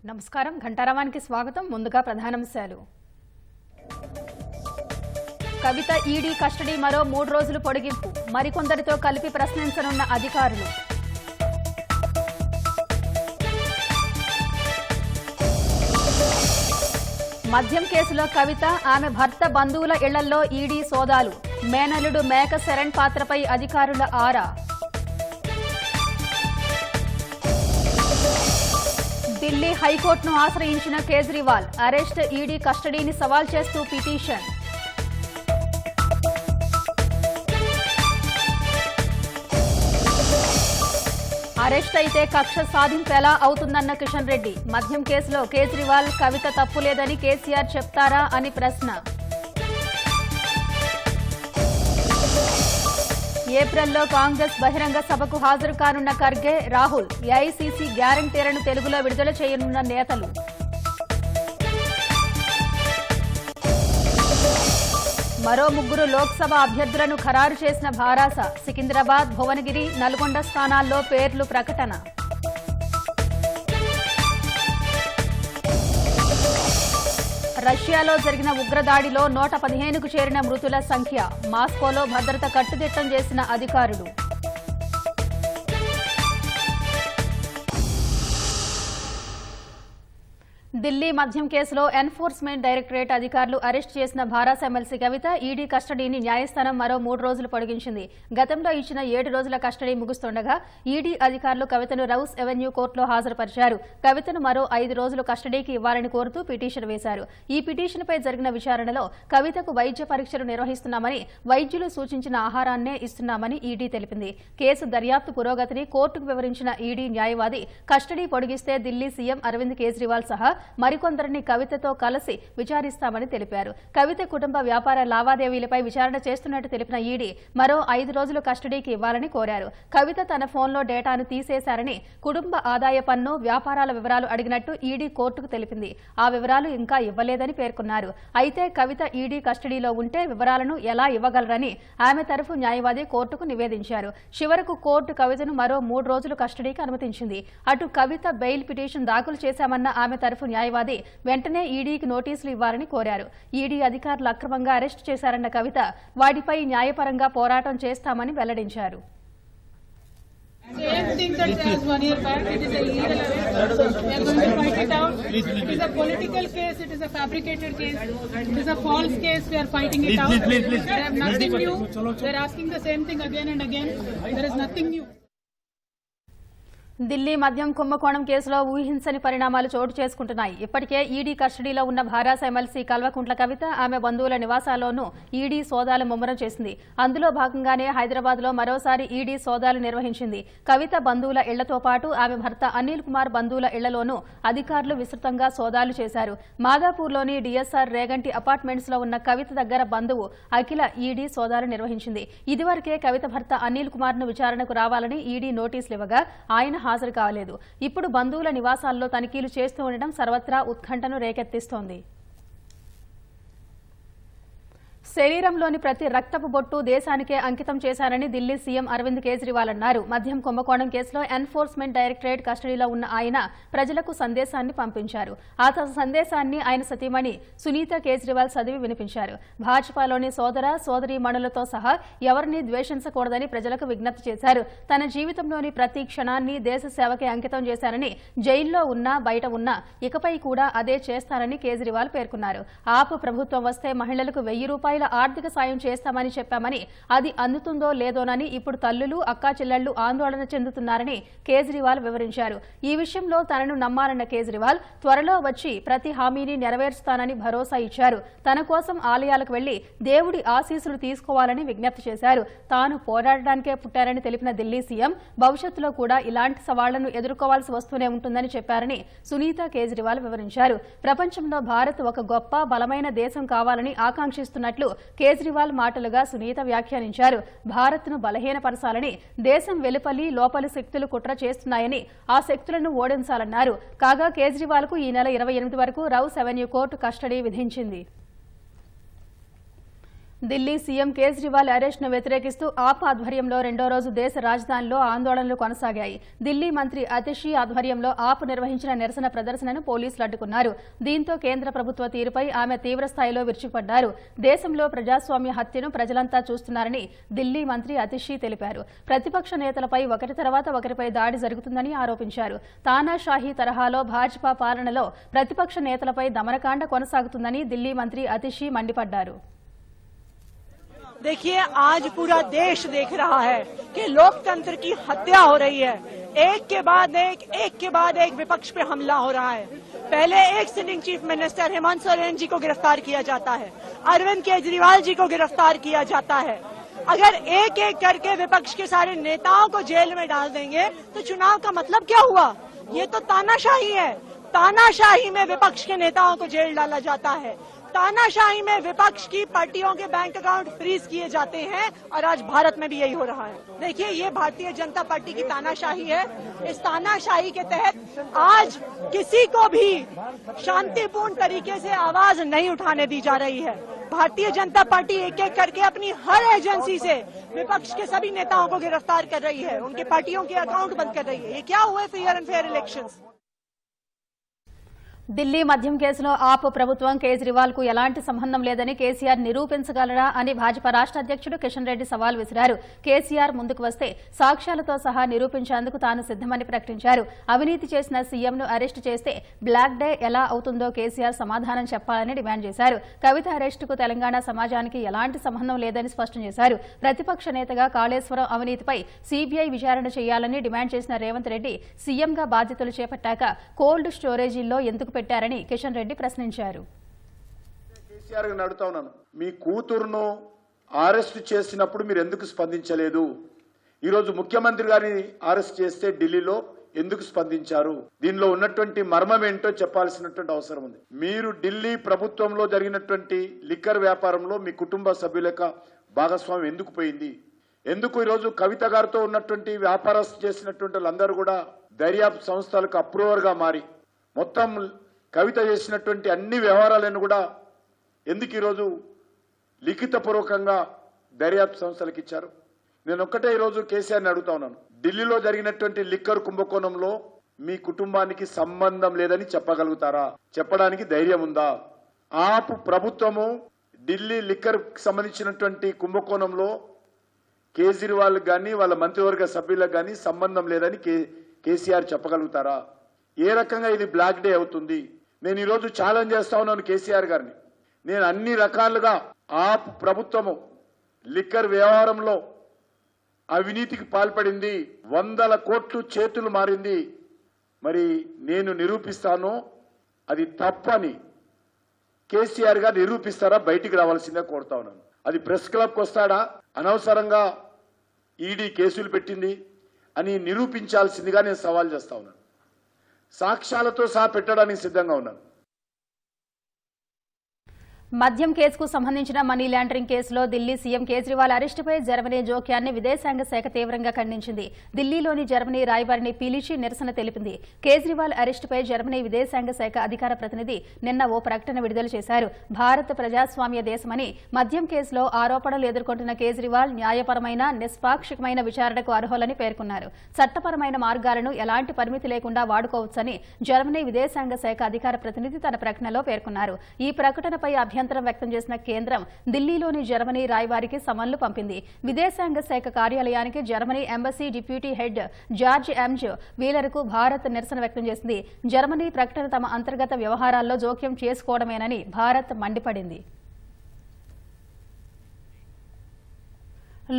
నమస్కారం ఘంటారావానికి స్వాగతం. ముందుగా ప్రధానాంశాలు. కవిత ఈడీ కస్టడీ మరో 3 రోజులు పొడిగింపు, మరికొందరితో కలిపి ప్రశ్నించనున్న అధికారులు. మద్యం కేసులో కవిత, ఆమె భర్త బంధువుల ఇళ్లలో ఈడీ సోదాలు. మేనల్లుడు మేక శరణ్ పాత్రపై అధికారుల ఆరా. ఢిల్లీ హైకోర్టును ఆశ్రయించిన కేజ్రీవాల్, అరెస్ట్, ఈడీ కస్టడీని సవాల్ చేస్తూ పిటిషన్. అరెస్ట్ అయితే కక్ష సాధింపు ఎలా అవుతుందన్న కిషన్ రెడ్డి. మద్యం కేసులో కేజ్రీవాల్, కవిత తప్పు లేదని కేసీఆర్ చెప్తారా అని ప్రశ్న. ఏప్రిల్లో కాంగ్రెస్ బహిరంగ సభకు హాజరు కానున్న ఖర్గే, రాహుల్. ఏఐసీసీ గ్యారంటీలను తెలుగులో విడుదల చేయనున్న నేతలు. మరో 3 లోక్సభ అభ్యర్థులను ఖరారు చేసిన భారాస. సికింద్రాబాద్, భువనగిరి, నల్గొండ స్థానాల్లో పేర్లు ప్రకటన. రష్యాలో జరిగిన ఉగ్రదాడిలో 115కు చేరిన మృతుల సంఖ్య. మాస్కోలో భద్రత కట్టుదిట్టం చేసిన అధికారులు. ఢిల్లీ మద్యం కేసులో ఎన్ఫోర్స్మెంట్ డైరెక్టరేట్ అధికారులు అరెస్ట్ చేసిన భారాస ఎమ్మెల్సీ కవిత ఈడీ కస్టడీని న్యాయస్థానం మరో 3 రోజులు పొడిగించింది. గతంలో ఇచ్చిన 7 రోజుల కస్టడీ ముగుస్తుండగా ఈడీ అధికారులు కవితను రౌస్ ఎవెన్యూ కోర్టులో హాజరుపరిచారు. కవితను మరో 5 రోజులు కస్టడీకి ఇవ్వాలని కోరుతూ పిటిషన్ వేశారు. ఈ పిటిషన్పై జరిగిన విచారణలో కవితకు వైద్య పరీక్షలు నిర్వహిస్తున్నామని, వైద్యులు సూచించిన ఆహారాన్నే ఇస్తున్నామని ఈడీ తెలిపింది. కేసు దర్యాప్తు పురోగతిని కోర్టుకు వివరించిన ఈడీ న్యాయవాది, కస్టడీ పొడిగిస్తే ఢిల్లీ సీఎం అరవింద్ కేజ్రీవాల్ సహా మరికొందరిని కవితతో కలిసి విచారిస్తామని తెలిపారు. కవిత కుటుంబ వ్యాపార లావాదేవీలపై విచారణ చేస్తున్నట్టు తెలిపిన ఈడీ మరో 5 రోజులు కస్టడీకి ఇవ్వాలని కోరారు. కవిత తన ఫోన్లో డేటాను తీసేశారని, కుటుంబ ఆదాయ పన్ను, వ్యాపారాల వివరాలు అడిగినట్టు ఈడీ కోర్టుకు తెలిపింది. ఆ వివరాలు ఇంకా ఇవ్వలేదని పేర్కొన్నారు. అయితే కవిత ఈడీ కస్టడీలో ఉంటే వివరాలను ఎలా ఇవ్వగలరని ఆమె తరఫు న్యాయవాది కోర్టుకు నివేదించారు. చివరకు కోర్టు కవితను మరో 3 రోజులు కస్టడీకి అనుమతించింది. అటు కవిత బెయిల్ పిటిషన్ దాఖలు చేశామన్న ఆమె తరఫు న్యాయవాది వెంటనే ఈడీకి నోటీసులు ఇవ్వాలని కోరారు. ఈడీ అధికారులు అక్రమంగా అరెస్టు చేశారన్న కవిత, వాటిపై న్యాయపరంగా పోరాటం చేస్తామని వెల్లడించారు. Same thing that was 1 year back. It is a illegal arrest. We are going to fight it out. It is a political case. It is a fabricated case. It is a false case. We are fighting it out. They have nothing new. They are asking the same thing again and again. There is nothing new. Delhi మద్యం కుంభకోణం కేసులో ఊహించని పరిణామాలు చోటు చేసుకుంటున్నాయి. ఇప్పటికే ED కస్టడీలో ఉన్న భారాస ఎమ్మెల్సీ కల్వకుంట్ల కవిత, ఆమె బంధువుల నివాసాల్లోనూ ఈడీ సోదాలు ముమ్మరం చేసింది. అందులో భాగంగానే హైదరాబాద్లో మరోసారి ఈడీ సోదాలు నిర్వహించింది. కవిత బంధువుల ఇళ్లతో పాటు ఆమె భర్త అనిల్ కుమార్ బంధువుల ఇళ్లలోనూ అధికారులు విస్తృతంగా సోదాలు చేశారు. మాదాపూర్లోని డీఎస్ఆర్ రేగంటి అపార్ట్మెంట్స్ లో ఉన్న కవిత దగ్గర బంధువు అఖిల ఈడీ సోదాలు నిర్వహించింది. ఇదివరకే కవిత భర్త అనిల్ కుమార్ ను విచారణకు రావాలని ఈడీ నోటీసులు ఇవ్వగా ఆయన హాజరు కాలేదు. ఇప్పుడు బంధువుల నివాసాల్లో తనిఖీలు చేస్తూ ఉండడం సర్వత్రా ఉత్కంఠను రేకెత్తిస్తోంది. శరీరంలోని ప్రతి రక్తపు బొట్టు దేశానికే అంకితం చేశారని ఢిల్లీ సీఎం అరవింద్ కేజ్రీవాల్ అన్నారు. మద్యం కుంభకోణం కేసులో ఎన్ఫోర్స్మెంట్ డైరెక్టరేట్ కస్టడీలో ఉన్న ఆయన ప్రజలకు సందేశాన్ని పంపించారు. ఆ సందేశాన్ని ఆయన సతీమణి సునీత కేజ్రీవాల్ చదివి వినిపించారు. భాజపాలోని సోదర సోదరీమణులతో సహా ఎవరిని ద్వేషించకూడదని ప్రజలకు విజ్ఞప్తి చేశారు. తన జీవితంలోని ప్రతి క్షణాన్ని దేశ సేవకే అంకితం చేశారని, జైల్లో ఉన్నా బయట ఉన్నా ఇకపై కూడా అదే చేస్తారని కేజ్రీవాల్ పేర్కొన్నారు. ఆప్ ప్రభుత్వం వస్తే మహిళలకు ₹1000 ఆర్థిక సాయం చేస్తామని చెప్పామని, అది అందుతుందో లేదోనని ఇప్పుడు తల్లులు, అక్కా చెల్లెళ్లు ఆందోళన చెందుతున్నారని కేజ్రీవాల్ వివరించారు. ఈ విషయంలో తనను నమ్మాలన్న కేజ్రీవాల్ త్వరలో వచ్చి ప్రతి హామీని నెరవేరుస్తానని భరోసా ఇచ్చారు. తన కోసం ఆలయాలకు వెళ్లి దేవుడి ఆశీస్సులు తీసుకోవాలని విజ్ఞప్తి చేశారు. తాను పోరాడడానికే పుట్టారని తెలిపిన ఢిల్లీ సీఎం భవిష్యత్తులో కూడా ఇలాంటి సవాళ్లను ఎదుర్కోవాల్సి వస్తూనే ఉంటుందని చెప్పారని సునీత కేజ్రీవాల్ వివరించారు. ప్రపంచంలో భారత్ ఒక గొప్ప బలమైన దేశం కావాలని ఆకాంక్షిస్తున్నట్లు కేజ్రీవాల్ మాటలుగా సునీత వ్యాఖ్యానించారు. భారత్ను బలహీనపరచాలని దేశం వెలుపలి లోపలి శక్తులు కుట్ర చేస్తున్నాయని, ఆ శక్తులను ఓడించాలన్నారు. కాగా కేజ్రీవాల్ కు ఈ నెల 28 వరకు రౌస్ ఎవెన్యూ కోర్టు కస్టడీ విధించింది. ఢిల్లీ సీఎం కేజ్రీవాల్ అరెస్ట్ను వ్యతిరేకిస్తూ ఆప్ ఆధ్వర్యంలో రెండో రోజు దేశ రాజధానిలో ఆందోళనలు కొనసాగాయి. ఢిల్లీ మంత్రి అతిషి ఆధ్వర్యంలో ఆప్ నిర్వహించిన నిరసన ప్రదర్శనను పోలీసులు అడ్డుకున్నారు. దీంతో కేంద్ర ప్రభుత్వ తీరుపై ఆమె తీవ్రస్థాయిలో విరుచుకుపడ్డారు. దేశంలో ప్రజాస్వామ్య హత్యను ప్రజలంతా చూస్తున్నారని ఢిల్లీ మంత్రి అతిషి తెలిపారు. ప్రతిపక్ష నేతలపై ఒకరి తర్వాత ఒకరిపై దాడి జరుగుతుందని ఆరోపించారు. తానాషాహీ తరహాలో భాజపా పాలనలో ప్రతిపక్ష నేతలపై దమనకాండ కొనసాగుతుందని ఢిల్లీ మంత్రి అతిషి మండిపడ్డారు. देखिए, आज पूरा देश देख रहा है कि लोकतंत्र की हत्या हो रही है। एक के बाद एक विपक्ष पे हमला हो रहा है। पहले एक sitting chief minister Hemant Soren ji को गिरफ्तार किया जाता है, अरविंद केजरीवाल जी को गिरफ्तार किया जाता है। अगर एक एक करके विपक्ष के सारे नेताओं को जेल में डाल देंगे तो चुनाव का मतलब क्या हुआ? ये तो तानाशाही है। तानाशाही में विपक्ष के नेताओं को जेल डाला जाता है। तानाशाही में विपक्ष की पार्टियों के बैंक अकाउंट फ्रीज किए जाते हैं और आज भारत में भी यही हो रहा है। देखिए, ये भारतीय जनता पार्टी की तानाशाही है। इस तानाशाही के तहत आज किसी को भी शांतिपूर्ण तरीके से आवाज नहीं उठाने दी जा रही है। भारतीय जनता पार्टी एक एक करके अपनी हर एजेंसी से विपक्ष के सभी नेताओं को गिरफ्तार कर रही है, उनकी पार्टियों के अकाउंट बंद कर रही है। ये क्या हुआ fair and fair elections? Delhi మద్యం కేసులో ఆప్ ప్రభుత్వం కేజ్రీవాల్ కు ఎలాంటి సంబంధం లేదని కేసీఆర్ నిరూపించగలరా అని భాజపా రాష్ట్ర అధ్యక్షుడు కిషన్ రెడ్డి సవాల్ విసిరారు. కేసీఆర్ ముందుకు వస్తే సాక్ష్యాలతో సహా నిరూపించేందుకు తాను సిద్దమని ప్రకటించారు. అవినీతి చేసిన సీఎంను అరెస్టు చేస్తే బ్లాక్ డే ఎలా అవుతుందో కేసీఆర్ సమాధానం చెప్పాలని డిమాండ్ చేశారు. కవిత అరెస్టుకు తెలంగాణ సమాజానికి ఎలాంటి సంబంధం లేదని స్పష్టం చేశారు. ప్రతిపక్ష నేతగా కాళేశ్వరం అవినీతిపై సీబీఐ విచారణ చేయాలని డిమాండ్ చేసిన రేవంత్ రెడ్డి సీఎంగా బాధ్యతలు చేపట్టాక కోల్డ్ స్టోరేజీల్లో ఎందుకు పెట్టారని కిషన్ రెడ్డి ప్రశ్నించారు. కేసీఆర్ గారిని అడుగుతా ఉన్నాను, మీ కూతురును అరెస్ట్ చేసినప్పుడు మీరు ఎందుకు స్పందించలేదు? ఈరోజు ముఖ్యమంత్రి గారిని అరెస్ట్ చేస్తే ఢిల్లీలో ఎందుకు స్పందించారు? దీనిలో ఉన్నటువంటి మర్మం ఏంటో చెప్పాల్సినటువంటి అవసరం ఉంది. మీరు ఢిల్లీ ప్రభుత్వంలో జరిగినటువంటి లిక్కర్ వ్యాపారంలో మీ కుటుంబ సభ్యుల యొక్క భాగస్వామ్యం ఎందుకు పోయింది? ఎందుకు ఈరోజు కవిత గారితో ఉన్నటువంటి వ్యాపారస్తు చేసినటువంటి వాళ్ళందరూ కూడా దర్యాప్తు సంస్థలకు అప్రూవర్గా మారి మొత్తం కవిత చేసినటువంటి అన్ని వ్యవహారాలను కూడా ఎందుకు ఈరోజు లిఖితపూర్వకంగా దర్యాప్తు సంస్థలకు ఇచ్చారు? నేను ఒక్కటే ఈరోజు కేసీఆర్ని అడుగుతా ఉన్నాను, ఢిల్లీలో జరిగినటువంటి లిక్కర్ కుంభకోణంలో మీ కుటుంబానికి సంబంధం లేదని చెప్పగలుగుతారా? చెప్పడానికి ధైర్యం ఉందా? ఆప్ ప్రభుత్వము ఢిల్లీ లిక్కర్ సంబంధించినటువంటి కుంభకోణంలో కేజ్రీవాల్ కానీ వాళ్ళ మంత్రివర్గ సభ్యులకు కానీ సంబంధం లేదని కేసీఆర్ చెప్పగలుగుతారా? ఏ రకంగా ఇది బ్లాక్ డే అవుతుంది? నేను ఈరోజు ఛాలెంజ్ చేస్తా ఉన్నాను కేసీఆర్ గారిని. నేను అన్ని రకాలుగా ఆప్ ప్రభుత్వము లిక్కర్ వ్యవహారంలో అవినీతికి పాల్పడింది, 100 కోట్లు చేతులు మారింది. మరి నేను నిరూపిస్తాను అది తప్పని. కేసీఆర్ గారు నిరూపిస్తారా? బయటికి రావాల్సిందే కోరుతా ఉన్నాను. అది ప్రెస్ క్లబ్కి వస్తాడా? అనవసరంగా ఈడీ కేసులు పెట్టింది అని నిరూపించాల్సిందిగా నేను సవాల్ చేస్తా ఉన్నాను. సాక్ష్యాలతో సహా పెట్టడానికి సిద్ధంగా ఉన్నాను. మద్యం కేసుకు సంబంధించిన మనీ లాండరింగ్ కేసులో ఢిల్లీ సీఎం కేజ్రీవాల్ అరెస్టుపై జర్మనీ జోక్యాన్ని విదేశాంగ శాఖ తీవ్రంగా ఖండించింది. ఢిల్లీలోని జర్మనీ రాయబారిని పిలిచి నిరసన తెలిపింది. కేజ్రీవాల్ అరెస్టుపై జర్మనీ విదేశాంగ శాఖ అధికార ప్రతినిధి నిన్న ఓ ప్రకటన విడుదల చేశారు. భారత్ ప్రజాస్వామ్య దేశమని, మద్యం కేసులో ఆరోపణలు ఎదుర్కొంటున్న కేజ్రీవాల్ న్యాయపరమైన నిష్పాక్షికమైన విచారణకు అర్హులని పేర్కొన్నారు. చట్టపరమైన మార్గాలను ఎలాంటి పరిమితి లేకుండా వాడుకోవచ్చని జర్మనీ విదేశాంగ శాఖ అధికార ప్రతినిధి తన ప్రకటనలో పేర్కొన్నారు. ఈ ప్రకటనపై అభ్యంతరం వ్యక్తం చేసిన కేంద్రం ఢిల్లీలోని జర్మనీ రాయబారికి సమన్లు పంపింది. విదేశాంగ శాఖ కార్యాలయానికి Germany embassy deputy head George ఎంజ్ వీలర్కు భారత్ నిరసన వ్యక్తం చేసింది. జర్మనీ ప్రకటన తమ అంతర్గత వ్యవహారాల్లో జోక్యం చేసుకోవడమేనని భారత్ మండిపడింది.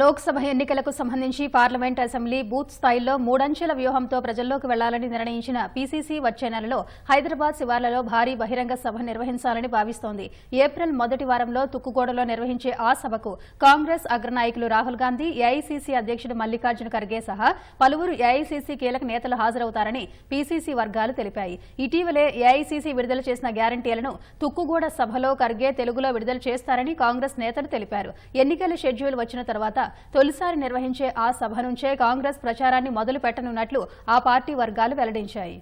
లోక్సభ ఎన్నికలకు సంబంధించి పార్లమెంట్, అసెంబ్లీ బూత్ స్థాయిల్లో 3 అంచెల వ్యూహంతో ప్రజల్లోకి వెళ్లాలని నిర్ణయించిన పీసీసీ వచ్చే నెలలో హైదరాబాద్ శివార్లలో భారీ బహిరంగ సభ నిర్వహించాలని భావిస్తోంది. ఏప్రిల్ మొదటి వారంలో తుక్కుగూడలో నిర్వహించే ఆ సభకు కాంగ్రెస్ అగ్రనాయకులు రాహుల్ గాంధీ, ఏఐసీసీ అధ్యక్షుడు మల్లికార్జున ఖర్గే సహా పలువురు ఏఐసీసీ కీలక నేతలు హాజరవుతారని పీసీసీ వర్గాలు తెలిపాయి. ఇటీవలే ఏఐసీసీ విడుదల చేసిన గ్యారంటీలను తుక్కుగూడ సభలో ఖర్గే తెలుగులో విడుదల చేస్తారని కాంగ్రెస్ నేతలు తెలిపారు. ఎన్నికల షెడ్యూల్ వచ్చిన తర్వాత తొలిసారి నిర్వహించే ఆ సభ నుంచే కాంగ్రెస్ ప్రచారాన్ని మొదలు పెట్టనున్నట్లు ఆ పార్టీ వర్గాలు వెల్లడించాయి.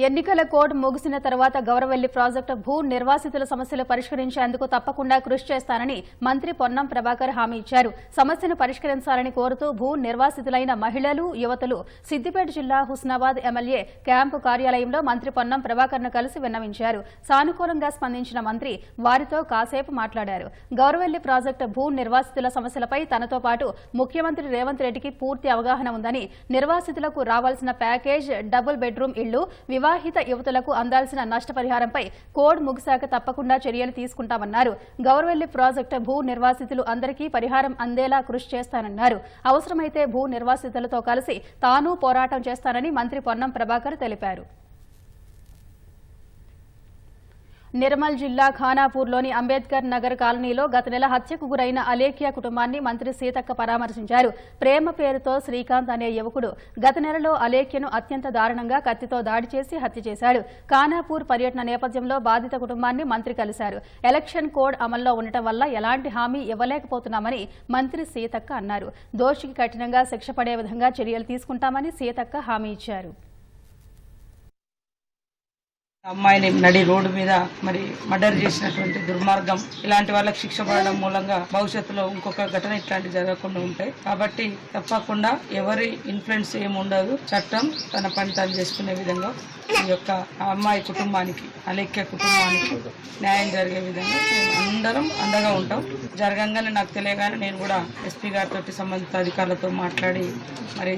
ఎన్నికల కోడ్ ముగిసిన తర్వాత గౌరవెల్లి ప్రాజెక్టు భూ నిర్వాసితుల సమస్యలు పరిష్కరించేందుకు తప్పకుండా కృషి చేస్తానని మంత్రి పొన్నం ప్రభాకర్ హామీ ఇచ్చారు. సమస్యను పరిష్కరించాలని కోరుతూ భూ నిర్వాసితులైన మహిళలు, యువతులు సిద్దిపేట జిల్లా హుస్నాబాద్ ఎమ్మెల్యే క్యాంపు కార్యాలయంలో మంత్రి పొన్నం ప్రభాకర్ను కలిసి విన్నవించారు. సానుకూలంగా స్పందించిన మంత్రి వారితో కాసేపు మాట్లాడారు. గౌరవెల్లి ప్రాజెక్టు భూ నిర్వాసితుల సమస్యలపై తనతో పాటు ముఖ్యమంత్రి రేవంత్ రెడ్డికి పూర్తి అవగాహన ఉందని, నిర్వాసితులకు రావాల్సిన ప్యాకేజ్, డబుల్ బెడ్రూమ్ ఇళ్లు, వివాహిత యువతులకు అందాల్సిన నష్టపరిహారంపై కోడ్ ముగిశాక తప్పకుండా చర్యలు తీసుకుంటామన్నారు. గౌరవెల్లి ప్రాజెక్టు భూ నిర్వాసితులు అందరికీ పరిహారం అందేలా కృషి చేస్తానన్నారు. అవసరమైతే భూ నిర్వాసితులతో కలిసి తాను పోరాటం చేస్తానని మంత్రి పొన్నం ప్రభాకర్ తెలిపారు. నిర్మల్ జిల్లా ఖానాపూర్లోని అంబేద్కర్ నగర్ కాలనీలో గత నెల హత్యకు గురైన అలేఖ్య కుటుంబాన్ని మంత్రి సీతక్క పరామర్శించారు. ప్రేమ పేరుతో శ్రీకాంత్ అనే యువకుడు గత నెలలో అలేఖ్యను అత్యంత దారుణంగా కత్తితో దాడి చేసి హత్య చేశాడు. ఖానాపూర్ పర్యటన నేపథ్యంలో బాధిత కుటుంబాన్ని మంత్రి కలిశారు. ఎలక్షన్ కోడ్ అమల్లో ఉండటం వల్ల ఎలాంటి హామీ ఇవ్వలేకపోతున్నామని మంత్రి సీతక్క అన్నారు. దోషికి కఠినంగా శిక్ష పడే విధంగా చర్యలు తీసుకుంటామని సీతక్క హామీ ఇచ్చారు. అమ్మాయిని నడి రోడ్డు మీద మరి మర్డర్ చేసినటువంటి దుర్మార్గం, ఇలాంటి వాళ్ళకి శిక్ష పడడం మూలంగా భవిష్యత్తులో ఇంకొక ఘటన ఇట్లాంటి జరగకుండా ఉంటాయి. కాబట్టి తప్పకుండా ఎవరి ఇన్ఫ్లుయెన్స్ ఏముండదు, చట్టం తన పని తాను చేసుకునే విధంగా ఈ యొక్క అమ్మాయి కుటుంబానికి, అలేఖ్య కుటుంబానికి న్యాయం జరిగే విధంగా మేము అందరం అండగా ఉంటాం. జరగంగానే నాకు తెలియగానే నేను కూడా ఎస్పీ గారితో సంబంధిత అధికారులతో మాట్లాడి మరి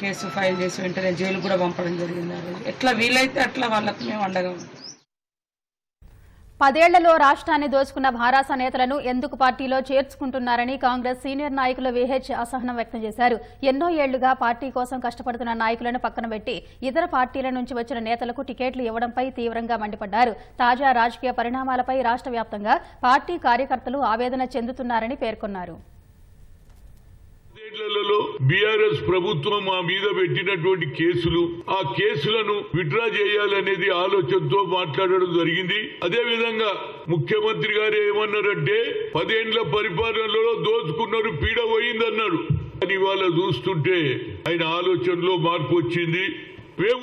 కేసు ఫైల్ చేసి వెంటనే జైలు కూడా పంపడం జరిగింది. ఎట్లా వీలైతే అట్లా వాళ్ళకు మేము అండగా ఉంటాం. 10 ఏళ్లలో రాష్ట్రాన్ని దోచుకున్న భారాస నేతలను ఎందుకు పార్టీలో చేర్చుకుంటున్నారని కాంగ్రెస్ సీనియర్ నాయకులు విహెచ్ అసహనం వ్యక్తం చేశారు. ఎన్నో ఏళ్లుగా పార్టీ కోసం కష్టపడుతున్న నాయకులను పక్కన పెట్టి ఇతర పార్టీల నుంచి వచ్చిన నేతలకు టికెట్లు ఇవ్వడంపై తీవ్రంగా మండిపడ్డారు. తాజా రాజకీయ పరిణామాలపై రాష్ట్ర వ్యాప్తంగా పార్టీ కార్యకర్తలు ఆవేదన చెందుతున్నారని పేర్కొన్నారు. బీఆర్ఎస్ ప్రభుత్వం మా మీద పెట్టినటువంటి కేసులు, ఆ కేసులను విత్డ్రా చేయాలనేది ఆలోచనతో మాట్లాడడం జరిగింది. అదే విధంగా ముఖ్యమంత్రి గారు ఏమన్నారంటే 10 ఏళ్ల పరిపాలనలో దోచుకున్నారు, పీడ పోయిందన్నారు. అని ఇవాళ చూస్తుంటే ఆయన ఆలోచనలో మార్పు వచ్చింది.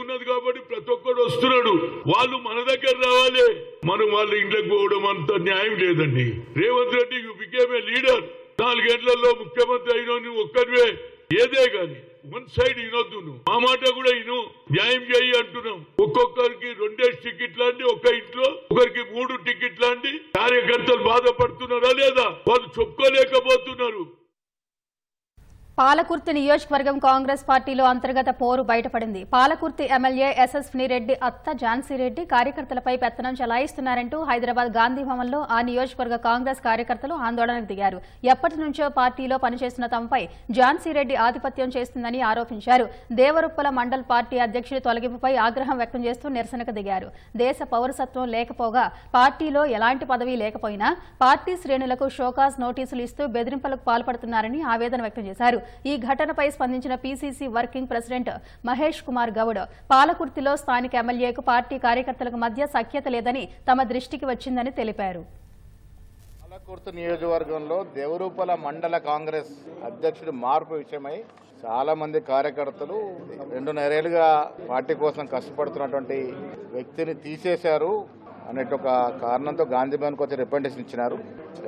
ఉన్నది కాబట్టి ప్రతి ఒక్కడు వస్తున్నాడు. వాళ్ళు మన దగ్గర రావాలి, మనం వాళ్ళ ఇంట్లోకి పోవడం అంత న్యాయం లేదండి. Revanth Reddy you became a leader. 4 ఏళ్లలో ముఖ్యమంత్రి అయినా నువ్వు ఒక్కరివే, ఏదే గాని వన్ సైడ్ వినొద్దు, నువ్వు మా మాట కూడా విను, న్యాయం చేయి అంటున్నాం. ఒక్కొక్కరికి 2 టికెట్లు అండి, ఒక ఇంట్లో ఒకరికి 3 టికెట్లు అండి. కార్యకర్తలు బాధపడుతున్నారా లేదా? వాళ్ళు చెప్పుకోలేకపోతున్నారు. పాలకుర్తి నియోజకవర్గం కాంగ్రెస్ పార్టీలో అంతర్గత పోరు బయటపడింది. పాలకుర్తి ఎమ్మెల్యే ఎస్ఎస్వి రెడ్డి అత్త ఝాన్సీరెడ్డి కార్యకర్తలపై పెత్తనం చెలాయిస్తున్నారంటూ హైదరాబాద్ గాంధీ భవన్లో ఆ నియోజకవర్గ కాంగ్రెస్ కార్యకర్తలు ఆందోళనకు దిగారు. ఎప్పటి నుంచో పార్టీలో పనిచేస్తున్న తమపై ఝాన్సీరెడ్డి ఆధిపత్యం చేస్తుందని ఆరోపించారు. దేవరుప్పల మండల్ పార్టీ అధ్యక్షుడి తొలగింపుపై ఆగ్రహం వ్యక్తం చేస్తూ నిరసనకు దిగారు. దేశ పౌరసత్వం లేకపోగా, పార్టీలో ఎలాంటి పదవి లేకపోయినా పార్టీ శ్రేణులకు షోకాజ్ నోటీసులు ఇస్తూ బెదిరింపులకు పాల్పడుతున్నారని ఆవేదన వ్యక్తం చేశారు. ఈ ఘటనపై స్పందించిన PCC working president Mahesh Kumar Goud పాలకుర్తిలో స్థానిక ఎమ్మెల్యేకు పార్టీ కార్యకర్తలకు మధ్య సఖ్యత లేదని తమ దృష్టికి వచ్చిందని తెలిపారు. పాలకుర్తి నియోజకవర్గంలో దేవరూపల మండల కాంగ్రెస్ అధ్యక్షుడి మార్పు విషయమై చాలా మంది కార్యకర్తలు 2.5 ఏళ్లుగా పార్టీ కోసం కష్టపడుతున్నటువంటి వ్యక్తిని తీసేశారు అనే ఒక కారణంతో గాంధీ భవన్కి వచ్చి రిప్రజెంటేషన్ ఇచ్చినారు.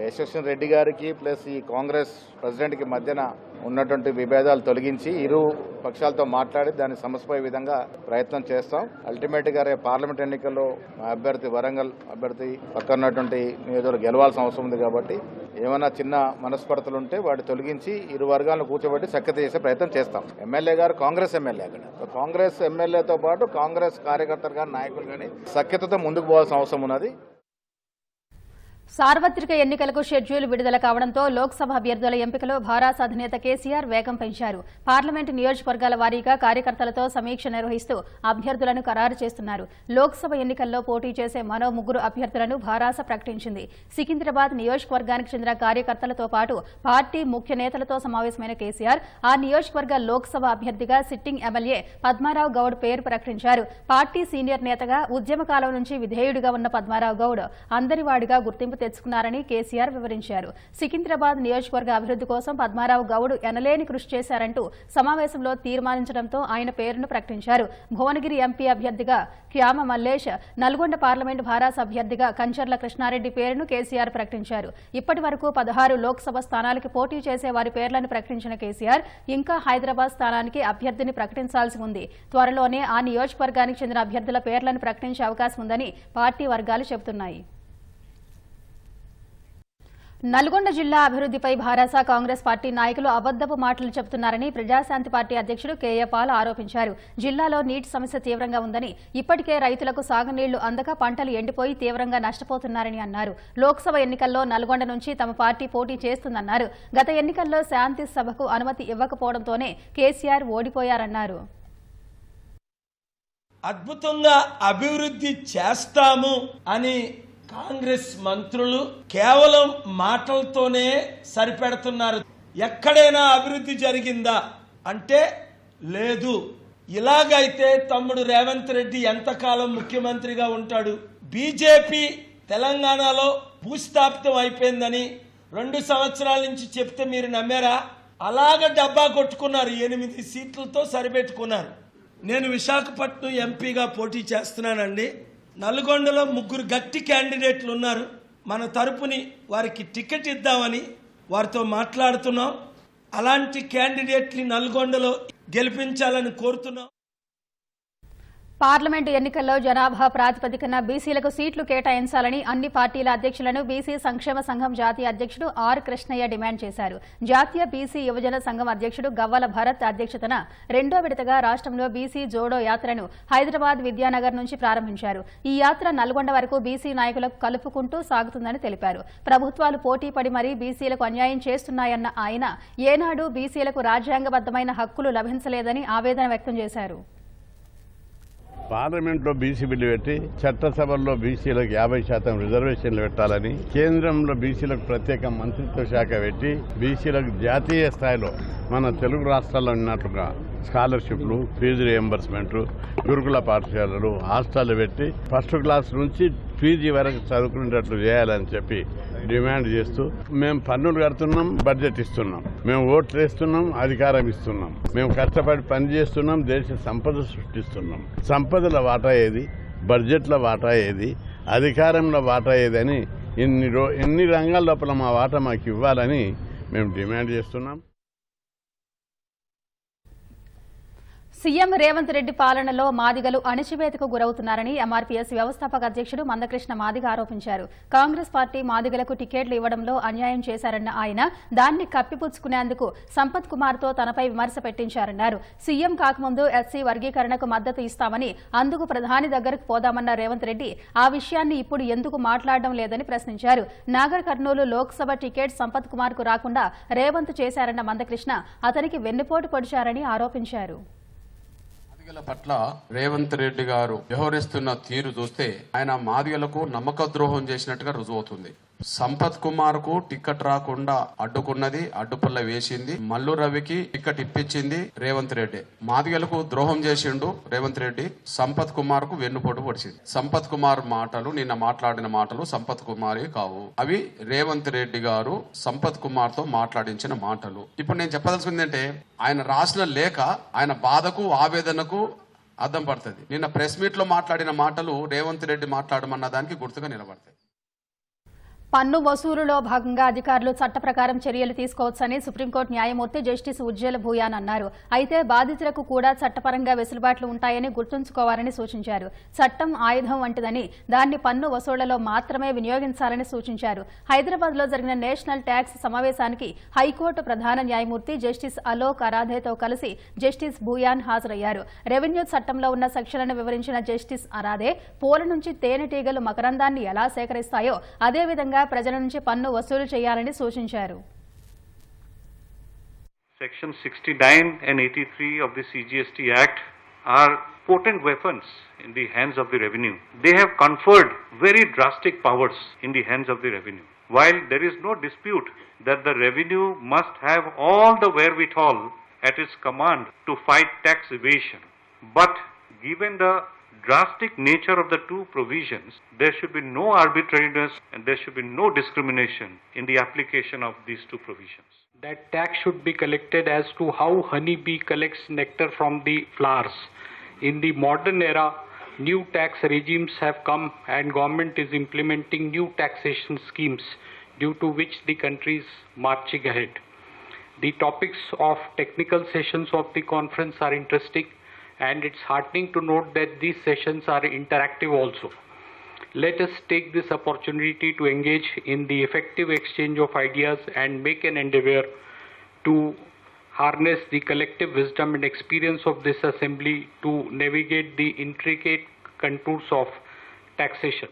యశస్వి రెడ్డి గారికి ప్లస్ ఈ కాంగ్రెస్ ప్రెసిడెంట్కి మధ్యన ఉన్నటువంటి విభేదాలు తొలగించి ఇరు పక్షాలతో మాట్లాడి దాన్ని సమస్యపోయే విధంగా ప్రయత్నం చేస్తాం. అల్టిమేట్ గా పార్లమెంట్ ఎన్నికల్లో మా అభ్యర్థి వరంగల్ అభ్యర్థి పక్కన ఉన్నటువంటి నియోజకవర్గం గెలవాల్సిన అవసరం ఉంది. కాబట్టి ఏమైనా చిన్న మనస్పర్ధలు ఉంటే వాటి తొలగించి ఇరు వర్గాలను కూర్చోబెట్టి సఖ్యత చేసే ప్రయత్నం చేస్తాం. ఎమ్మెల్యే గారు కాంగ్రెస్ ఎమ్మెల్యే, అక్కడ కాంగ్రెస్ ఎమ్మెల్యేతో పాటు కాంగ్రెస్ కార్యకర్తలు కానీ నాయకులు కానీ సఖ్యతతో ముందుకు పోవాల్సిన అవసరం ఉన్నది. సార్వత్రిక ఎన్నికలకు షెడ్యూల్ విడుదల కావడంతో లోక్సభ అభ్యర్థుల ఎంపికలో భారాస అధినేత కేసీఆర్ వేగం పెంచారు. పార్లమెంటు నియోజకవర్గాల వారీగా కార్యకర్తలతో సమీక్ష నిర్వహిస్తూ అభ్యర్థులను ఖరారు చేస్తున్నారు. లోక్సభ ఎన్నికల్లో పోటీ చేసే మరో 3 అభ్యర్థులను భారాస ప్రకటించింది. సికింద్రాబాద్ నియోజకవర్గానికి చెందిన కార్యకర్తలతో పాటు పార్టీ ముఖ్య నేతలతో సమావేశమైన కేసీఆర్ ఆ నియోజకవర్గ లోక్సభ అభ్యర్థిగా సిట్టింగ్ ఎమ్మెల్యే పద్మారావు గౌడ్ పేరు ప్రకటించారు. పార్టీ సీనియర్ నేతగా ఉద్యమ కాలం నుంచి విధేయుడిగా ఉన్న పద్మారావు గౌడ్ అందరివాడిగా గుర్తింపు తెచ్చుకున్నారని కేసీఆర్ వివరించారు. సికింద్రాబాద్ నియోజకవర్గ అభివృద్ధి కోసం పద్మారావు గౌడ్ ఎనలేని కృషి చేశారంటూ సమావేశంలో తీర్మానించడంతో ఆయన పేరును ప్రకటించారు. భువనగిరి ఎంపీ అభ్యర్థిగా క్యామ మల్లేష్, నల్గొండ పార్లమెంటు భారాస అభ్యర్థిగా కంచర్ల కృష్ణారెడ్డి పేరును కేసీఆర్ ప్రకటించారు. ఇప్పటి వరకు 16 లోక్సభ స్థానాలకు పోటీ చేసే వారి పేర్లను ప్రకటించిన కేసీఆర్ ఇంకా హైదరాబాద్ స్థానానికి అభ్యర్థిని ప్రకటించాల్సి ఉంది. త్వరలోనే ఆ నియోజకవర్గానికి చెందిన అభ్యర్థుల పేర్లను ప్రకటించే అవకాశం ఉందని పార్టీ వర్గాలు చెబుతున్నాయి. నల్గొండ జిల్లా అభివృద్ధిపై భారాస కాంగ్రెస్ పార్టీ నాయకులు అబద్దపు మాటలు చెబుతున్నారని ప్రజాశాంతి పార్టీ అధ్యక్షుడు కేఏ పాల్ ఆరోపించారు. జిల్లాలో నీటి సమస్య తీవ్రంగా ఉందని, ఇప్పటికే రైతులకు సాగునీళ్లు అందక పంటలు ఎండిపోయి తీవ్రంగా నష్టపోతున్నారని అన్నారు. లోక్సభ ఎన్నికల్లో నల్గొండ నుంచి తమ పార్టీ పోటీ చేస్తుందన్నారు. గత ఎన్నికల్లో శాంతి సభకు అనుమతి ఇవ్వకపోవడంతోనే కేసీఆర్ ఓడిపోయారన్నారు. అద్భుతంగా అభివృద్ధి చేస్తాము అని కాంగ్రెస్ మంత్రులు కేవలం మాటలతోనే సరిపెడుతున్నారు. ఎక్కడైనా అభివృద్ధి జరిగిందా అంటే లేదు. ఇలాగైతే తమ్ముడు రేవంత్ రెడ్డి ఎంతకాలం ముఖ్యమంత్రిగా ఉంటాడు? బీజేపీ తెలంగాణలో భూస్థాపితం అయిపోయిందని 2 సంవత్సరాల నుంచి చెప్తే మీరు నమ్మారా? అలాగ డబ్బా కొట్టుకున్నారు. 8 సీట్లతో సరిపెట్టుకున్నారు. నేను విశాఖపట్నం ఎంపీగా పోటీ చేస్తున్నానండి. నల్గొండలో 3 గట్టి క్యాండిడేట్లు ఉన్నారు. మన తరపుని వారికి టికెట్ ఇద్దామని వారితో మాట్లాడుతున్నాం. అలాంటి క్యాండిడేట్ని నల్గొండలో గెలిపించాలని కోరుతున్నాం. పార్లమెంటు ఎన్నికల్లో జనాభా ప్రాతిపదికన బీసీలకు సీట్లు కేటాయించాలని అన్ని పార్టీల అధ్యక్షులను బీసీ సంక్షేమ సంఘం జాతీయ అధ్యక్షుడు ఆర్ కృష్ణయ్య డిమాండ్ చేశారు. జాతీయ బీసీ యువజన సంఘం అధ్యక్షుడు గవ్వల భరత్ అధ్యక్షతన 2వ విడతగా రాష్ట్రంలో బీసీ జోడో యాత్రను హైదరాబాద్ విద్యానగర్ నుంచి ప్రారంభించారు. ఈ యాత్ర నల్గొండ వరకు బీసీ నాయకులకు కలుపుకుంటూ సాగుతుందని తెలిపారు. ప్రభుత్వాలు పోటీ పడి మరీ బీసీలకు అన్యాయం చేస్తున్నాయన్న ఆయన ఏనాడు బీసీలకు రాజ్యాంగబద్దమైన హక్కులు లభించలేదని ఆవేదన వ్యక్తం చేశారు. పార్లమెంట్లో బీసీ బిల్లు పెట్టి చట్టసభల్లో బీసీలకు 50% రిజర్వేషన్లు పెట్టాలని, కేంద్రంలో బీసీలకు ప్రత్యేక మంత్రిత్వ శాఖ పెట్టి బీసీలకు జాతీయ స్థాయిలో మన తెలుగు రాష్ట్రాల్లో ఉన్నట్లుగా స్కాలర్షిప్లు, ఫీజు రియంబర్స్మెంట్, గురుకుల పాఠశాలలు, హాస్టళ్లు పెట్టి 1st క్లాస్ నుంచి పీజీ వరకు చదువుకునేటట్లు చేయాలని చెప్పి డిమాండ్ చేస్తూ, మేము పన్నులు కడుతున్నాం, బడ్జెట్ ఇస్తున్నాం, మేము ఓట్లు వేస్తున్నాం, అధికారం ఇస్తున్నాం, మేము కష్టపడి పని చేస్తున్నాం, దేశ సంపద సృష్టిస్తున్నాం, సంపదల వాటా ఏది, బడ్జెట్ల వాటా ఏది, అధికారంలో వాటా ఏదని ఎన్ని రంగాల లోపల మా వాటా మాకు ఇవ్వాలని మేము డిమాండ్ చేస్తున్నాం. సీఎం రేవంత్ రెడ్డి పాలనలో మాదిగలు అణచివేతకు గురవుతున్నారని ఎంఆర్పీఎస్ వ్యవస్థాపక అధ్యక్షుడు మందకృష్ణ మాదిగ ఆరోపించారు. కాంగ్రెస్ పార్టీ మాదిగలకు టికెట్లు ఇవ్వడంలో అన్యాయం చేశారన్న ఆయన దాన్ని కప్పిపుచ్చుకునేందుకు సంపత్ కుమార్తో తనపై విమర్శ పెట్టించారన్నారు. సీఎం కాకముందు ఎస్సీ వర్గీకరణకు మద్దతు ఇస్తామని, అందుకు ప్రధాని దగ్గరకు పోదామన్న రేవంత్ రెడ్డి ఆ విషయాన్ని ఇప్పుడు ఎందుకు మాట్లాడడం లేదని ప్రశ్నించారు. నాగర్ కర్నూలు లోక్సభ టికెట్ సంపత్ కుమార్ కు రాకుండా రేవంత్ చేశారన్న మందకృష్ణ అతనికి వెన్నుపోటు పొడిచారని ఆరోపించారు. మాదిగల పట్ల రేవంత్ రెడ్డి గారు వ్యవహరిస్తున్న తీరు చూస్తే ఆయన మాదిగలకు నమ్మక ద్రోహం చేసినట్టుగా రుజువుతుంది. సంపత్ కుమార్ కు టికెట్ రాకుండా అడ్డుకున్నది, అడ్డుపల్ల వేసింది, మల్లు రవికి టికెట్ ఇప్పించింది రేవంత్ రెడ్డి. మాదిగలకు ద్రోహం చేసిండు రేవంత్ రెడ్డి, సంపత్ కుమార్ కు వెన్నుపోటు పొడిచింది. సంపత్ కుమార్ మాటలు, నిన్న మాట్లాడిన మాటలు సంపత్ కుమార్ కావు, అవి రేవంత్ రెడ్డి గారు సంపత్ కుమార్ తో మాట్లాడించిన మాటలు. ఇప్పుడు నేను చెప్పదలుచుకుందంటే ఆయన రాసిన లేఖ ఆయన బాధకు, ఆవేదనకు అర్థం పడుతుంది. నిన్న ప్రెస్ మీట్ లో మాట్లాడిన మాటలు రేవంత్ రెడ్డి మాట్లాడమన్న దానికి గుర్తుగా నిలబడతాయి. పన్ను వసూలులో భాగంగా అధికారులు చట్ట ప్రకారం చర్యలు తీసుకోవచ్చని సుప్రీంకోర్టు న్యాయమూర్తి జస్టిస్ ఉజ్జల భూయాన్ అన్నారు. అయితే బాధితులకు కూడా చట్టపరంగా వెసులుబాట్లు ఉంటాయని గుర్తుంచుకోవాలని సూచించారు. చట్టం ఆయుధం వంటిదని, దాన్ని పన్ను వసూళ్లలో మాత్రమే వినియోగించాలని సూచించారు. హైదరాబాద్ లో జరిగిన నేషనల్ ట్యాక్స్ సమావేశానికి హైకోర్టు ప్రధాన న్యాయమూర్తి జస్టిస్ అలోక్ అరాధేతో కలిసి జస్టిస్ భూయాన్ హాజరయ్యారు. రెవెన్యూ చట్టంలో ఉన్న సెక్షన్లను వివరించిన జస్టిస్ అరాధే పూల నుంచి తేనెటీగలు మకరందాన్ని ఎలా సేకరిస్తాయో అదేవిధంగా ప్రజల నుంచి పన్ను వసూలు చేయాలని సూచించారు. Section 69 and 83 of the CGST Act are potent weapons in the hands of the revenue. They have conferred very drastic powers in the hands of the revenue. While there is no dispute that the revenue must have all the wherewithal at its command to fight tax evasion, but given the drastic nature of the two provisions, there should be no arbitrariness and there should be no discrimination in the application of these two provisions. That tax should be collected as to how honeybee collects nectar from the flowers. In the modern era, new tax regimes have come and government is implementing new taxation schemes due to which the country is marching ahead. The topics of technical sessions of the conference are interesting, and it's heartening to note that these sessions are interactive also. Let us take this opportunity to engage in the effective exchange of ideas and make an endeavor to harness the collective wisdom and experience of this assembly to navigate the intricate contours of taxation.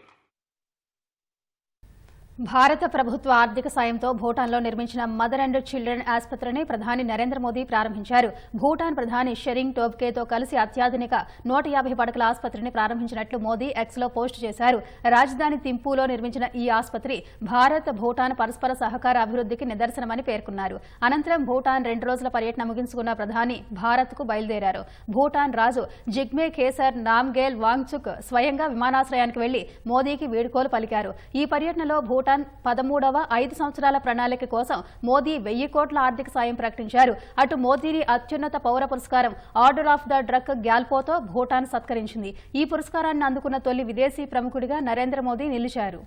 భారత ప్రభుత్వ ఆర్థిక సాయంతో భూటాన్లో నిర్మించిన mother and children ఆసుపత్రిని ప్రధాని నరేంద్ర మోదీ ప్రారంభించారు. భూటాన్ ప్రధాని షెరింగ్ టోబ్గేతో కలిసి అత్యాధునిక 150 పడకల ఆసుపత్రిని ప్రారంభించినట్లు మోదీ ఎక్స్లో పోస్ట్ చేశారు. రాజధాని థింపూలో నిర్మించిన ఈ ఆసుపత్రి భారత్ భూటాన్ పరస్పర సహకార అభివృద్ధికి నిదర్శనమని పేర్కొన్నారు. అనంతరం భూటాన్ 2 రోజుల పర్యటన ముగించుకున్న ప్రధాని భారత్కు బయలుదేరారు. భూటాన్ రాజు జిగ్మే ఖేసర్ నామ్గేల్ వాంగ్చుక్ స్వయంగా విమానాశ్రయానికి వెళ్లి మోదీకి వీడ్కోలు పలికారు. ఈ పర్యటనలో భూటాన్ 13వ 5 సంవత్సరాల ప్రణాళిక కోసం మోదీ 1000 కోట్ల ఆర్థిక సాయం ప్రకటించారు. అటు మోదీని అత్యున్నత పౌర పురస్కారం order of the Druk గ్యాల్పోతో Bhutan సత్కరించింది. ఈ పురస్కారాన్ని అందుకున్న తొలి విదేశీ ప్రముఖుడిగా నరేంద్ర మోదీ నిలిచారు.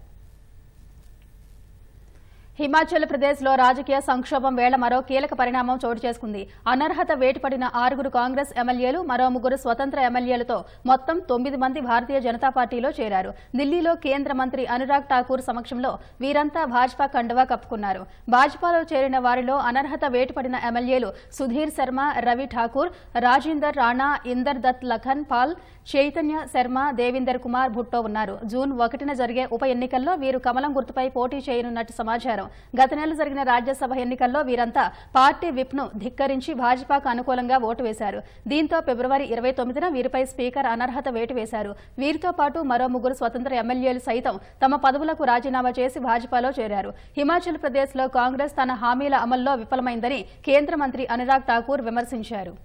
హిమాచల్ ప్రదేశ్లో రాజకీయ సంక్షోభం వేళ మరో కీలక పరిణామం చోటు చేసుకుంది. అనర్హత వేటుపడిన 6 కాంగ్రెస్ ఎమ్మెల్యేలు, మరో 3 స్వతంత్ర ఎమ్మెల్యేలతో మొత్తం 9 మంది భారతీయ జనతా పార్టీలో చేరారు. ఢిల్లీలో కేంద్ర మంత్రి అనురాగ్ ఠాకూర్ సమక్షంలో వీరంతా భాజపా కండువా కప్పుకున్నారు. భాజపాలో చేరిన వారిలో అనర్హత వేటుపడిన ఎమ్మెల్యేలు సుధీర్ శర్మ, రవి ఠాకూర్, రాజేందర్ రాణా, ఇందర్ దత్ లఖన్ పాల్, చైతన్య శర్మ, దేవీందర్ కుమార్ భుట్టో ఉన్నారు. జూన్ 1న జరిగే ఉప ఎన్నికల్లో వీరు కమలం గుర్తుపై పోటీ చేయనున్నట్టు సమాచారం. గత నెల జరిగిన రాజ్యసభ ఎన్నికల్లో వీరంతా పార్టీ విప్ను ధిక్కరించి భాజపాకు అనుకూలంగా ఓటు వేశారు. దీంతో ఫిబ్రవరి 29న వీరిపై స్పీకర్ అనర్హత వేటు వేశారు. వీరితో పాటు మరో 3 స్వతంత్ర ఎమ్మెల్యేలు సైతం తమ పదవులకు రాజీనామా చేసి భాజపాలో చేరారు. హిమాచల్ ప్రదేశ్లో కాంగ్రెస్ తన హామీల అమల్లో విఫలమైందని కేంద్ర మంత్రి అనురాగ్ ఠాకూర్ విమర్శించారు.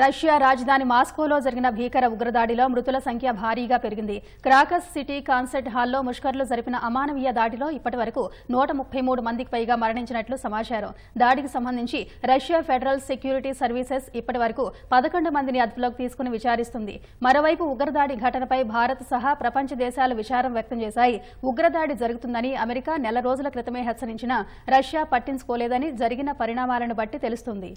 రష్యా రాజధాని మాస్కోలో జరిగిన భీకర ఉగ్రదాడిలో మృతుల సంఖ్య భారీగా పెరిగింది. క్రాకస్ సిటీ కాన్సర్ట్ హాల్లో ముష్కర్లు జరిపిన అమానవీయ దాడిలో ఇప్పటి వరకు 133 మందికి పైగా మరణించినట్లు సమాచారం. దాడికి సంబంధించి రష్యా ఫెడరల్ సెక్యూరిటీ సర్వీసెస్ ఇప్పటి వరకు 11 మందిని అదుపులోకి తీసుకుని విచారిస్తుంది. మరోవైపు ఉగ్రదాడి ఘటనపై భారత్ సహా ప్రపంచ దేశాలు విచారం వ్యక్తం చేశాయి. ఉగ్రదాడి జరుగుతుందని అమెరికా నెల రోజుల క్రితమే హెచ్చరించినా రష్యా పట్టించుకోలేదని జరిగిన పరిణామాలను బట్టి తెలుస్తుంది.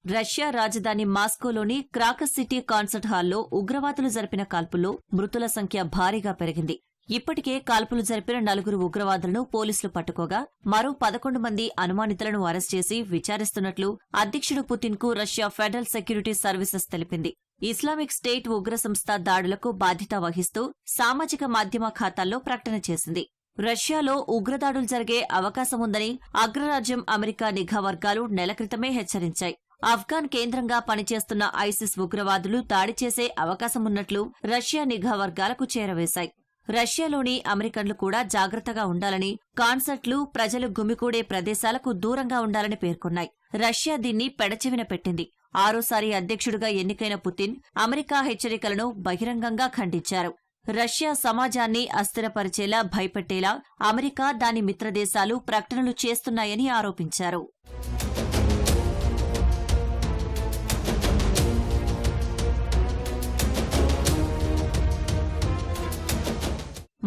రష్యా రాజధాని మాస్కోలోని క్రాకస్ సిటీ కాన్సర్ట్ హాల్లో ఉగ్రవాదులు జరిపిన కాల్పుల్లో మృతుల సంఖ్య భారీగా పెరిగింది. ఇప్పటికే కాల్పులు జరిపిన 4 ఉగ్రవాదులను పోలీసులు పట్టుకోగా మరో 11 మంది అనుమానితులను అరెస్ట్ చేసి విచారిస్తున్నట్లు అధ్యక్షుడు పుతిన్కు రష్యా ఫెడరల్ సెక్యూరిటీ సర్వీసెస్ తెలిపింది. ఇస్లామిక్ స్టేట్ ఉగ్ర సంస్థ దాడులకు బాధ్యత వహిస్తూ సామాజిక మాధ్యమ ఖాతాల్లో ప్రకటన చేసింది. రష్యాలో ఉగ్రదాడులు జరిగే అవకాశముందని అగ్రరాజ్యం అమెరికా నిఘా వర్గాలు నెల క్రితమే హెచ్చరించాయి. ఆఫ్ఘాన్ కేంద్రంగా పనిచేస్తున్న ఐసిస్ ఉగ్రవాదులు దాడి చేసే అవకాశమున్నట్లు రష్యా నిఘా వర్గాలకు చేరవేశాయి. రష్యాలోని అమెరికన్లు కూడా జాగ్రత్తగా ఉండాలని, కాన్సర్ట్లు, ప్రజలు గుమికూడే ప్రదేశాలకు దూరంగా ఉండాలని పేర్కొన్నాయి. రష్యా దీన్ని పెడచెవిన పెట్టింది. 6సారి అధ్యక్షుడిగా ఎన్నికైన పుతిన్ అమెరికా హెచ్చరికలను బహిరంగంగా ఖండించారు. రష్యా సమాజాన్ని అస్థిరపరిచేలా, భయపెట్టేలా అమెరికా, దాని మిత్రదేశాలు ప్రకటనలు చేస్తున్నాయని ఆరోపించారు.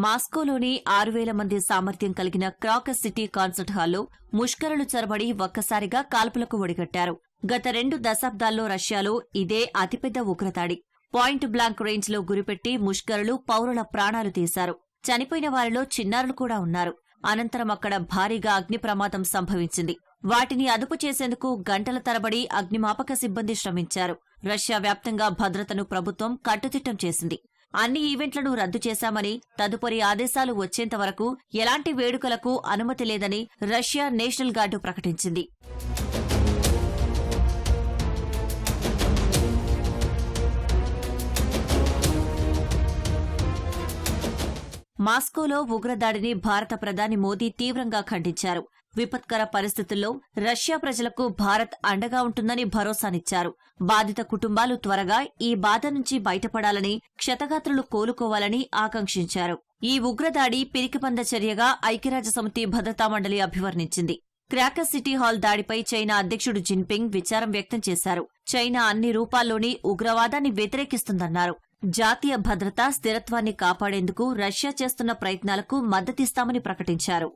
మాస్కోలోని 6000 మంది సామర్థ్యం కలిగిన క్రాకస్ సిటీ కాన్సర్ట్ హాల్లో ముష్కరులు చొరబడి ఒక్కసారిగా కాల్పులకు ఒడిగట్టారు. గత 2 దశాబ్దాల్లో రష్యాలో ఇదే అతిపెద్ద ఉగ్రదాడి. పాయింట్ బ్లాంక్ రేంజ్లో గురిపెట్టి ముష్కరులు పౌరుల ప్రాణాలు తీశారు. చనిపోయిన వారిలో చిన్నారులు కూడా ఉన్నారు. అనంతరం అక్కడ భారీగా అగ్ని ప్రమాదం సంభవించింది. వాటిని అదుపు చేసేందుకు గంటల తరబడి అగ్నిమాపక సిబ్బంది శ్రమించారు. రష్యా వ్యాప్తంగా భద్రతను ప్రభుత్వం కట్టుదిట్టం చేసింది. అన్ని ఈవెంట్లను రద్దు చేశామని, తదుపరి ఆదేశాలు వచ్చేంత వరకు ఎలాంటి వేడుకలకు అనుమతి లేదని రష్యా నేషనల్ గార్డు ప్రకటించింది. మాస్కోలో ఉగ్రదాడిని భారత ప్రధాని మోదీ తీవ్రంగా ఖండించారు. విపత్కర పరిస్థితుల్లో రష్యా ప్రజలకు భారత్ అండగా ఉంటుందని భరోసానిచ్చారు. బాధిత కుటుంబాలు త్వరగా ఈ బాధ నుంచి బయటపడాలని, క్షతగాత్రులు కోలుకోవాలని ఆకాంక్షించారు. ఈ ఉగ్రదాడి పిరికిపంద చర్యగా ఐక్యరాజ్యసమితి భద్రతా మండలి అభివర్ణించింది. క్రాకర్ సిటీ హాల్ దాడిపై చైనా అధ్యక్షుడు జిన్పింగ్ విచారం వ్యక్తం చేశారు. చైనా అన్ని రూపాల్లోని ఉగ్రవాదాన్ని వ్యతిరేకిస్తుందన్నారు. జాతీయ భద్రత, స్థిరత్వాన్ని కాపాడేందుకు రష్యా చేస్తున్న ప్రయత్నాలకు మద్దతిస్తామని ప్రకటించారు.